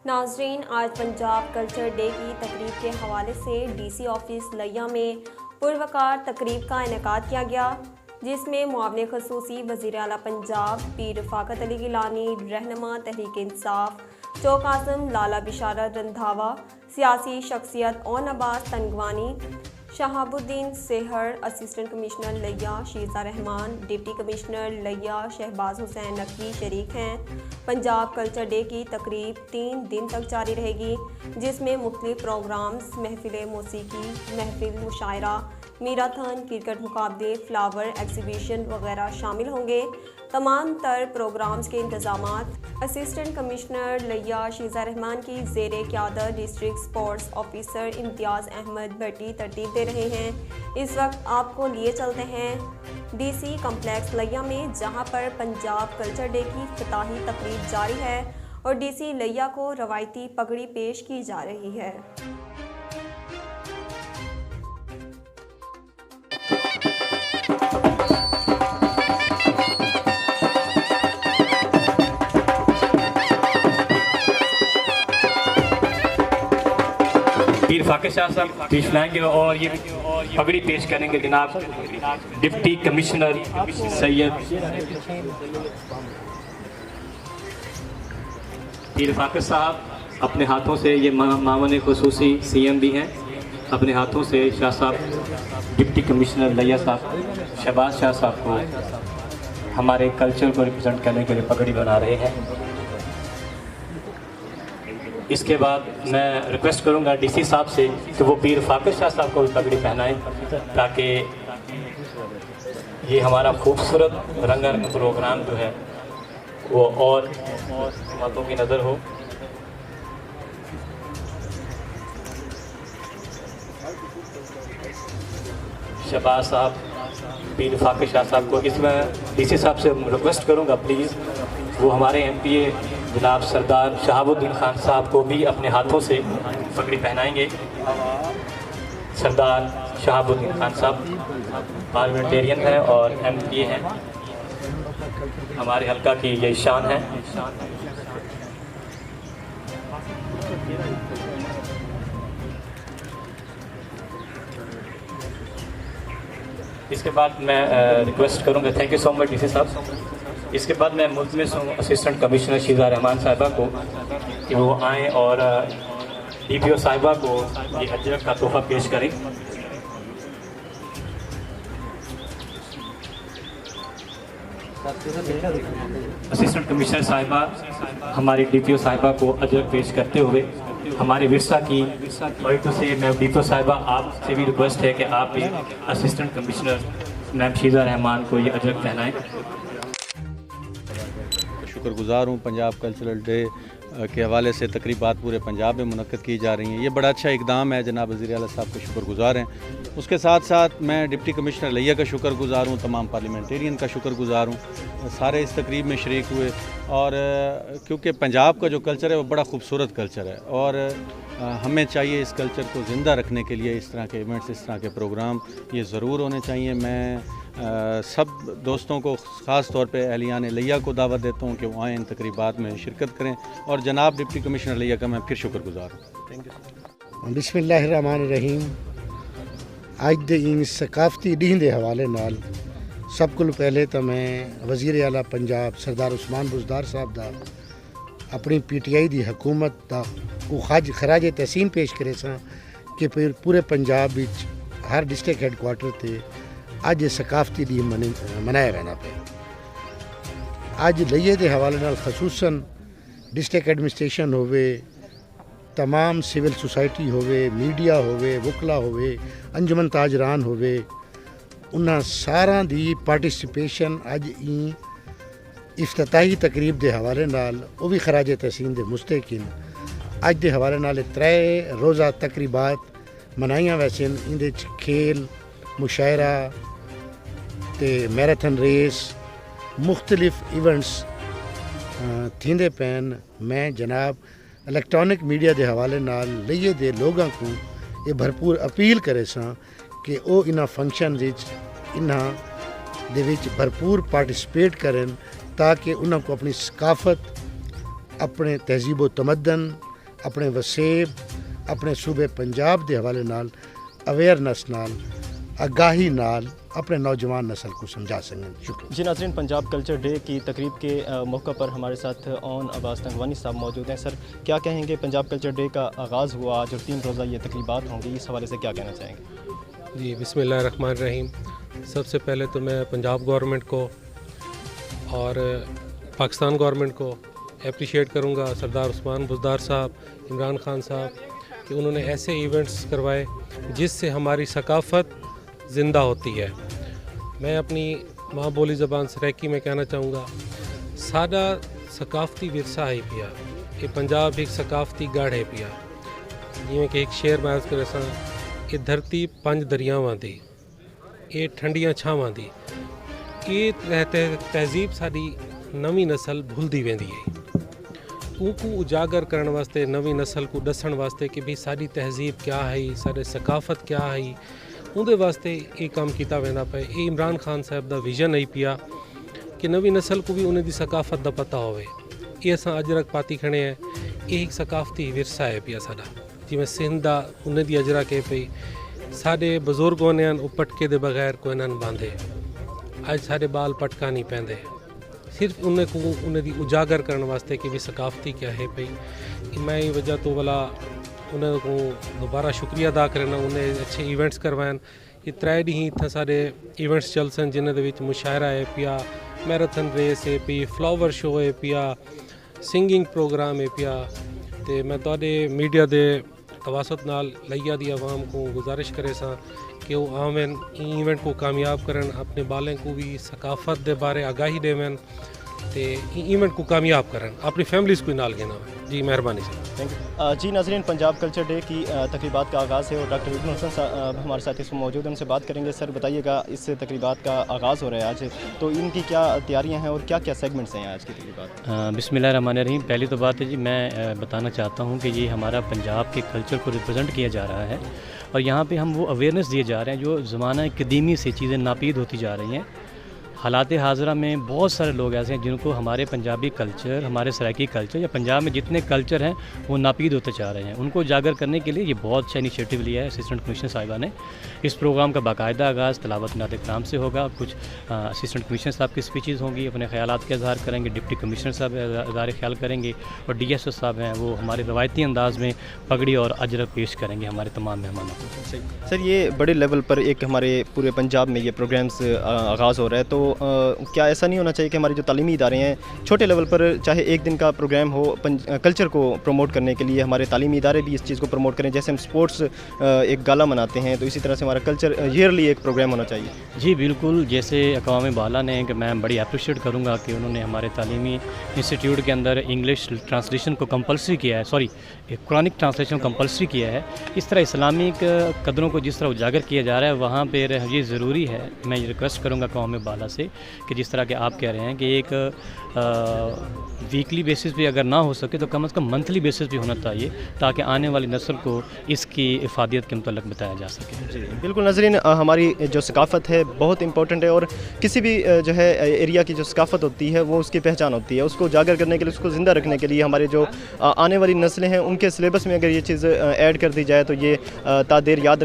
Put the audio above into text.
ناظرین، آج Punjab culture day کی تقریب کے حوالے سے ڈی سی آفس لیا میں پروقار تقریب کا انعقاد کیا گیا، جس میں معاون خصوصی وزیر اعلیٰ پنجاب پیر رفاقت علی گیلانی، رہنما تحریک انصاف چوک اعظم لالہ بشارت رندھاوا، سیاسی شخصیت اون عباس تنگوانی، شہاب الدین سہر، اسسٹنٹ کمشنر لیا شیزہ رحمان، ڈپٹی کمشنر لیا شہباز حسین نقوی شریک ہیں۔ پنجاب کلچر ڈے کی تقریب 3 دن تک جاری رہے گی، جس میں مختلف پروگرامز، محفل موسیقی، محفل مشاعرہ، میراتھن، کرکٹ مقابلے، فلاور ایگزیبیشن وغیرہ شامل ہوں گے۔ تمام تر پروگرامز کے انتظامات اسسٹنٹ کمشنر لیا شیزہ رحمان کی زیر قیادت ڈسٹرکٹ اسپورٹس آفیسر امتیاز احمد بھٹی ترتیب دے رہے ہیں۔ اس وقت آپ کو لیے چلتے ہیں ڈی سی کمپلیکس لیا میں، جہاں پر پنجاب کلچر ڈے کی افتتاحی تقریب جاری ہے اور ڈی سی لیا کو روایتی پگڑی پیش کی جا رہی ہے۔ پیر فاقد شاہ صاحب پیش لائیں گے اور یہ پگڑی پیش کریں گے جناب ڈپٹی کمشنر سید پیر فاقد صاحب اپنے ہاتھوں سے، یہ معاون خصوصی سی ایم بھی ہیں، اپنے ہاتھوں سے شاہ صاحب ڈپٹی کمشنر لیا صاحب شہباز شاہ صاحب کو ہمارے کلچر کو ریپرزینٹ کرنے کے لیے پگڑی بنا رہے ہیں۔ اس کے بعد میں ریکویسٹ کروں گا ڈی سی صاحب سے کہ وہ پیر فاقد شاہ صاحب کو بھی پگڑی پہنائیں، تاکہ یہ ہمارا خوبصورت رنگا رنگ پروگرام جو ہے وہ اور مردوں کی نظر ہو۔ شہباز صاحب پیر فاقد شاہ صاحب کو، اس میں ڈی سی صاحب سے ریکویسٹ کروں گا پلیز وہ ہمارے ایم پی اے جناب سردار شہاب الدین خان صاحب کو بھی اپنے ہاتھوں سے پگڑی پہنائیں گے۔ سردار شہاب الدین خان صاحب پارلیمنٹیرین ہیں اور ایم پی اے ہیں، ہمارے حلقہ کی یہ شان ہے۔ اس کے بعد میں ریکویسٹ کروں گا، thank you so much D C صاحب۔ اس کے بعد میں ملتمس ہوں اسسٹنٹ کمشنر شیزہ رحمان صاحبہ کو کہ وہ آئیں اور ڈی پی او صاحبہ کو یہ اجرک کا تحفہ پیش کریں۔ اسسٹنٹ کمشنر صاحبہ ہماری ڈی پی او صاحبہ کو اجرک پیش کرتے ہوئے ہمارے ورثہ کی پوائنٹ سے میں ڈی پی او صاحبہ آپ سے بھی ریکویسٹ ہے کہ آپ بھی اسسٹنٹ کمشنر میم شیزہ رحمان کو یہ اجرک پہنائیں۔ شکر گزار ہوں، پنجاب کلچرل ڈے کے حوالے سے تقریبات پورے پنجاب میں منعقد کی جا رہی ہیں، یہ بڑا اچھا اقدام ہے، جناب وزیر اعلیٰ صاحب کے شکر گزار ہیں۔ اس کے ساتھ ساتھ میں ڈپٹی کمشنر لیا کا شکر گزار ہوں، تمام پارلیمنٹیرین کا شکر گزار ہوں، سارے اس تقریب میں شریک ہوئے، اور کیونکہ پنجاب کا جو کلچر ہے وہ بڑا خوبصورت کلچر ہے، اور ہمیں چاہیے اس کلچر کو زندہ رکھنے کے لیے اس طرح کے ایونٹس، اس طرح کے پروگرام یہ ضرور ہونے چاہیے۔ میں سب دوستوں کو خاص طور پہ اہلیان لیا کو دعوت دیتا ہوں کہ وہ آئیں، ان تقریبات میں شرکت کریں، اور جناب ڈپٹی کمشنر لیا کا میں پھر شکر گزار ہوں۔ Thank you. بسم اللہ الرحمن الرحیم۔ اج دے ان ثقافتی ڈین دے حوالے نال سب کو پہلے تو میں وزیر اعلیٰ پنجاب سردار عثمان بزدار صاحب دا اپنی پی ٹی آئی دی حکومت دا کو خراج تحسین پیش کرے ساں کہ پھر پورے پنجاب وچ ہر ڈسٹرکٹ ہیڈ کوارٹر تے اج ثقافتی ڈین منایا رہنا پہ۔ اج لئے دے حوالے نال خصوصاً ڈسٹرکٹ ایڈمنسٹریشن ہوئے، تمام سول سوسائٹی ہوئے، میڈیا ہوئے، وکلا ہوئے، انجمن تاجران ہوئے، انہاں سارا دی پارٹیسپیشن اج این افتتاحی تقریب دے حوالے نال وہ بھی خراج تحسین دے مستحقین اج دے حوالے نال 3 روزہ تقریبات منائیاں ویسن، اندے کھیل، مشاعرہ تے میراتھن ریس، مختلف ایونٹس تھیندے پین۔ میں جناب الیکٹرانک میڈیا دے حوالے نال لئیے دے لوگاں کو یہ بھرپور اپیل کرے ساں کہ وہ انہاں فنکشن انہاں دے وچ بھرپور پارٹیسپیٹ کرن، تاکہ انہاں کو اپنی ثقافت، اپنے تہذیب و تمدن، ਆਪਣੇ ਵਸੇਬ ਆਪਣੇ ਸੂਬੇ ਪੰਜਾਬ ਦੇ ਹਵਾਲੇ ਨਾਲ ਅਵੇਅਰਨੈਸ ਨਾਲ आगाही नाल अपने नौजवान नस्ल को समझा सकें। शुक्रिया जी नाज़रीन, पंजाब कल्चर डे की तकरीब के मौका पर हमारे साथ ओन अब्बास तंगवानी साहब मौजूद हैं। सर, क्या कहेंगे, पंजाब कल्चर डे का आगाज़ हुआ आज और 3 रोज़ा ये तकरीबात होंगी, इस हवाले से क्या कहना चाहेंगे? जी बिस्मिल्लाहिर्रहमानिर्रहीम। सबसे पहले तो मैं पंजाब गवर्नमेंट को और पाकिस्तान गवर्नमेंट को अप्रिशिएट करूँगा, सरदार उस्मान बुज़दार साहब, इमरान खान साहब, कि उन्होंने ऐसे इवेंट्स करवाए जिससे हमारी सकाफ़त ज़िंदा होती है। मैं अपनी माँ बोली ज़बान सराइकी में कहना चाहूँगा, साडा सकाफती विरसा है पिया, ये पंजाब एक सकाफती गढ़ है पिया। जिमें कि एक शेर मैं अर्ज़ करे सां, ये धरती 5 दरियावां दी, ये ठंडियां छावां दी, ये रहते तहजीब साडी नवी नस्ल भुलदी वेंदी है। उनको उजागर करने वास्ते नवी नस्ल को दसन वास्ते कि भी साडी तहजीब क्या है, साडे सकाफत क्या है, उहदे वास्ते ये काम किया वेंदा पे। ये इमरान खान साहब दा विजन है पिया कि नवी नस्ल को भी उन्हें दी सकाफत दा पता होवे। ये असां अजरक पाती खड़े हैं, ये एक सकाफती विरसा है पिया साडा। जिवें सिंध दा उन्हें दी अजरा कहे पई, साडे बजुर्गों ने वो पटके दे बगैर कोई ना बांधे, अज साडे बाल पटका नहीं पैंदे। सिर्फ उन्हें दी उजागर करने वास्ते कि भी सकाफती क्या है पई। मैं ये वजह तो वाला उन्हें को दोबारा शुक्रिया अदा करना, उन्हें अच्छे इवेंट्स करवाएं। ये 3 डी इतना सारे इवेंट्स चल सन जिन्हें दे विच मुशायरा है पिया, मैराथन रेस है पी, फ्लावर शो है पिया, सिंगिंग प्रोग्राम है पिया। तो मैं तुहाडे मीडिया दे तवासत नाल लइया दी आवाम को गुजारिश करे सा कि वो आवें इवेंट को कामयाब करन, अपने बालें को भी सकाफत दे बारे आगाही देवें ते इवेंट को कामयाब करन, अपनी फैमिलीज़ को नाल गिना। जी मेहरबानी से, थैंक यू। जी नाज़रीन, पंजाब कल्चर डे की तकरीबात का आगाज़ है और डॉक्टर इब्न हसन साहब हमारे साथ इसमें मौजूद हैं, उनसे बात करेंगे। सर बताइएगा, इस तकरीबात का आगाज़ हो रहा है आज, तो इनकी क्या तैयारियां हैं और क्या क्या सेगमेंट्स हैं आज की तकरीबात? बिस्मिल्लाहिर्रहमानिर्रहीम। पहली तो बात है जी, मैं बताना चाहता हूँ कि ये हमारा पंजाब के कल्चर को रिप्रेजेंट किया जा रहा है और यहाँ पे हम वो अवेयरनेस दिए जा रहे हैं जो ज़माना कदीमी से चीज़ें नापीद होती जा रही हैं। हालात हाज़रा में बहुत सारे लोग ऐसे हैं जिनको हमारे पंजाबी कल्चर, हमारे सराइकी कल्चर या पंजाब में जितने कल्चर हैं वो नापीद होते जा रहे हैं। उनको उजागर करने के लिए ये बहुत अच्छा इनिशिएटिव लिया है असिस्टेंट कमिश्नर साहिबा ने। इस प्रोग्राम का बाकायदा आगाज़ तलावत नात इकराम से होगा। कुछ असिस्टेंट कमिश्नर साहब की स्पीचेस होंगी, अपने ख़यालात के इज़हार करेंगे। डिप्टी कमिश्नर साहब इज़हार ख्याल करेंगे और DSO साहब हैं वो हमारे रवायती अंदाज़ में पगड़ी और अजरक पेश करेंगे हमारे तमाम मेहमानों को। सर, ये बड़े लेवल पर एक हमारे पूरे पंजाब में ये प्रोग्राम्स आगाज़ हो रहा है, तो क्या ऐसा नहीं होना चाहिए कि हमारे जो तालीमी इदारे हैं छोटे लेवल पर, चाहे एक दिन का प्रोग्राम हो, कल्चर को प्रमोट करने के लिए हमारे तालीमी इदारे भी इस चीज़ को प्रमोट करें? जैसे हम स्पोर्ट्स एक गाला मनाते हैं, तो इसी तरह से हमारा कल्चर ईयरली एक प्रोग्राम होना चाहिए। जी बिल्कुल, जैसे अक़वाम बाला ने, कि मैं बड़ी अप्रिशिएट करूँगा कि उन्होंने हमारे तालीमी इंस्टीट्यूट के अंदर इंग्लिश ट्रांसलेशन को कंपलसरी किया है, सॉरी कुरानिक ट्रांसलेशन कंपलसरी किया है। इस तरह इस्लामिक कदरों को जिस तरह उजागर किया जा रहा है वहाँ पर ये ज़रूरी है। मैं ये रिक्वेस्ट करूँगा अक़वाम बाला से कि जिस तरह के आप कह रहे हैं कि एक वीकली बेसिस पे अगर ना हो सके तो कम से कम मंथली बेसिस पे होना चाहिए, ताकि आने वाली नस्ल को इसकी इफ़ादियत के मतलब बताया जा सके। जी बिल्कुल नाज़रीन, हमारी जो सकाफ़त है बहुत इंपॉर्टेंट है और किसी भी जो है एरिया की जो सकाफ़त होती है वो उसकी पहचान होती है। उसको उजागर करने के लिए, उसको ज़िंदा रखने के लिए हमारे जो आने वाली नस्लें हैं उनके सिलेबस में अगर ये चीज़ ऐड कर दी जाए तो ये तादेर याद